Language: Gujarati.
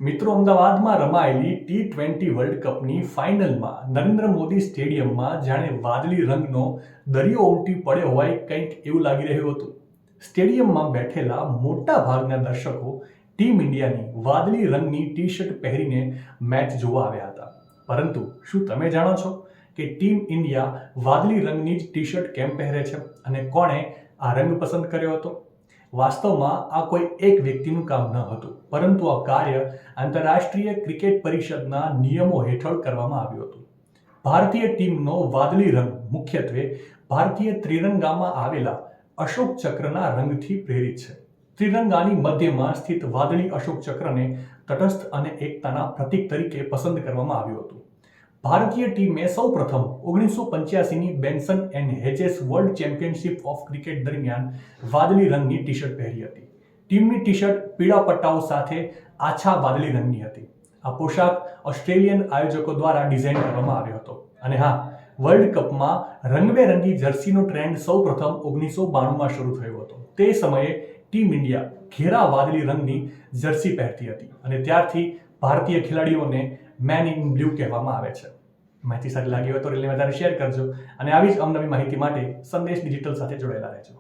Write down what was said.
મિત્રો, અમદાવાદમાં રમાયેલી T20 વર્લ્ડ કપની ફાઇનલમાં નરેન્દ્ર મોદી સ્ટેડિયમમાં જાણે વાદળી રંગનો દરિયો ઉમટી પડ્યો હોય કંઈક એવું લાગી રહ્યું હતું. સ્ટેડિયમમાં બેઠેલા મોટા ભાગના દર્શકો ટીમ ઇન્ડિયાની વાદળી રંગની ટી શર્ટ પહેરીને મેચ જોવા આવ્યા હતા. પરંતુ શું તમે જાણો છો કે ટીમ ઇન્ડિયા વાદળી રંગની જ ટી શર્ટ કેમ પહેરે છે અને કોણે આ રંગ પસંદ કર્યો હતો? વાસ્તવમાં આ કોઈ એક વ્યક્તિનું કામ ન હતું, પરંતુ આ કાર્ય આંતરરાષ્ટ્રીય ક્રિકેટ પરિષદના નિયમો હેઠળ કરવામાં આવ્યું હતું. ભારતીય ટીમનો વાદળી રંગ મુખ્યત્વે ભારતીય ત્રિરંગામાં આવેલા અશોક ચક્રના રંગથી પ્રેરિત છે. ત્રિરંગાની મધ્યમાં સ્થિત વાદળી અશોક ચક્રને તટસ્થ અને એકતાના પ્રતીક તરીકે પસંદ કરવામાં આવ્યું હતું. ભારતીય ટીમે સૌપ્રથમ 1985ની Benson and Hedges World Championship of cricket દરમિયાન વાદળી રંગની ટી શર્ટ પહેરી હતી. ટીમની ટી શર્ટ પીળા પટ્ટાઓ સાથે આછા વાદળી રંગની હતી. આ પોશાક ઓસ્ટ્રેલિયન આયોજકો દ્વારા ડિઝાઇન કરવામાં આવ્યો હતો. અને હા, વર્લ્ડ કપમાં રંગબેરંગી જર્સીનો ટ્રેન્ડ સૌપ્રથમ 1992માં શરૂ થયો હતો. તે સમયે ટીમ ઇન્ડિયા ઘેરા વાદળી રંગની જર્સી પહેરતી હતી અને ત્યારથી ભારતીય ખેલાડીઓને મેન ઇન બ્લુ કહેવામાં આવે છે. માહિતી સારી લાગી હોય તો રીલને વધારે શેર કરજો અને આવી જ અવનવી માહિતી માટે સંદેશ ડિજિટલ સાથે જોડાયેલા રહેજો.